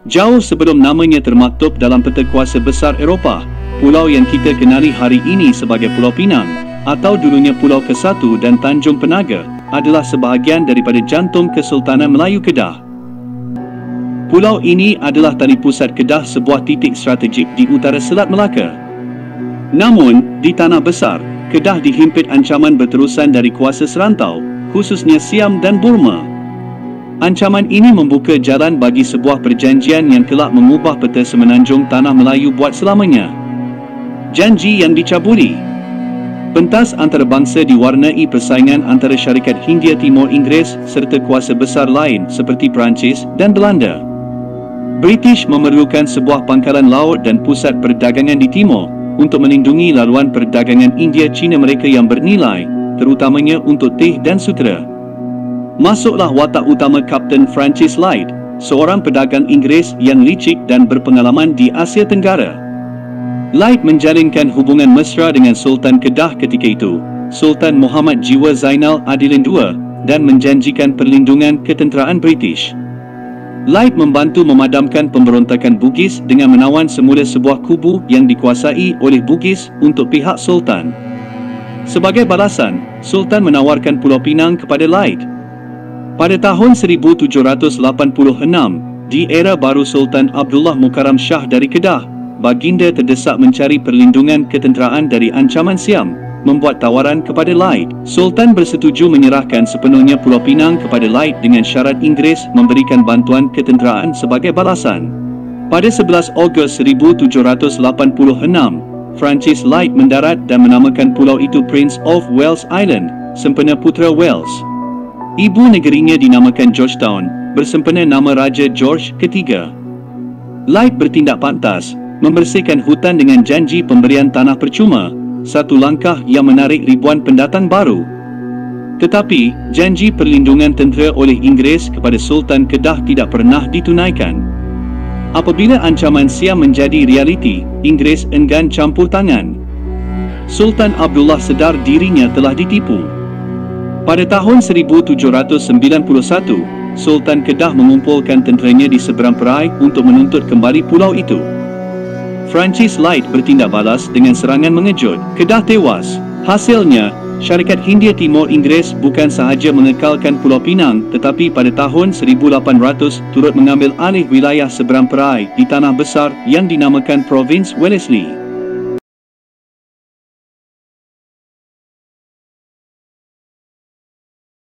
Jauh sebelum namanya termaktub dalam peta kuasa besar Eropah, pulau yang kita kenali hari ini sebagai Pulau Pinang, atau dulunya Pulau Kesatu dan Tanjung Penaga, adalah sebahagian daripada jantung Kesultanan Melayu Kedah. Pulau ini adalah tali pusat Kedah, sebuah titik strategik di utara Selat Melaka. Namun, di Tanah Besar, Kedah dihimpit ancaman berterusan dari kuasa serantau, khususnya Siam dan Burma. Ancaman ini membuka jalan bagi sebuah perjanjian yang kelak mengubah peta semenanjung Tanah Melayu buat selamanya. Janji yang dicabuli. Pentas antarabangsa diwarnai persaingan antara syarikat Hindia Timur Inggeris serta kuasa besar lain seperti Perancis dan Belanda. British memerlukan sebuah pangkalan laut dan pusat perdagangan di timur untuk melindungi laluan perdagangan India-China mereka yang bernilai, terutamanya untuk teh dan sutera. Masuklah watak utama Kapten Francis Light, seorang pedagang Inggeris yang licik dan berpengalaman di Asia Tenggara. Light menjalinkan hubungan mesra dengan Sultan Kedah ketika itu, Sultan Muhammad Jiwa Zainal Abidin II, dan menjanjikan perlindungan ketenteraan British. Light membantu memadamkan pemberontakan Bugis dengan menawan semula sebuah kubu yang dikuasai oleh Bugis untuk pihak Sultan. Sebagai balasan, Sultan menawarkan Pulau Pinang kepada Light. Pada tahun 1786, di era baru Sultan Abdullah Mukarram Shah dari Kedah, baginda terdesak mencari perlindungan ketenteraan dari ancaman Siam, membuat tawaran kepada Light. Sultan bersetuju menyerahkan sepenuhnya Pulau Pinang kepada Light dengan syarat Inggeris memberikan bantuan ketenteraan sebagai balasan. Pada 11 Ogos 1786, Francis Light mendarat dan menamakan pulau itu Prince of Wales Island, sempena Putera Wales. Ibu negerinya dinamakan Georgetown, bersempena nama Raja George III. Light bertindak pantas, membersihkan hutan dengan janji pemberian tanah percuma, satu langkah yang menarik ribuan pendatang baru. Tetapi, janji perlindungan tentera oleh Inggeris kepada Sultan Kedah tidak pernah ditunaikan. Apabila ancaman Siam menjadi realiti, Inggeris enggan campur tangan. Sultan Abdullah sedar dirinya telah ditipu. Pada tahun 1791, Sultan Kedah mengumpulkan tenteranya di seberang perai untuk menuntut kembali pulau itu. Francis Light bertindak balas dengan serangan mengejut. Kedah tewas. Hasilnya, syarikat Hindia Timur Inggeris bukan sahaja mengekalkan Pulau Pinang, tetapi pada tahun 1800 turut mengambil alih wilayah seberang perai di Tanah Besar yang dinamakan Province Wellesley.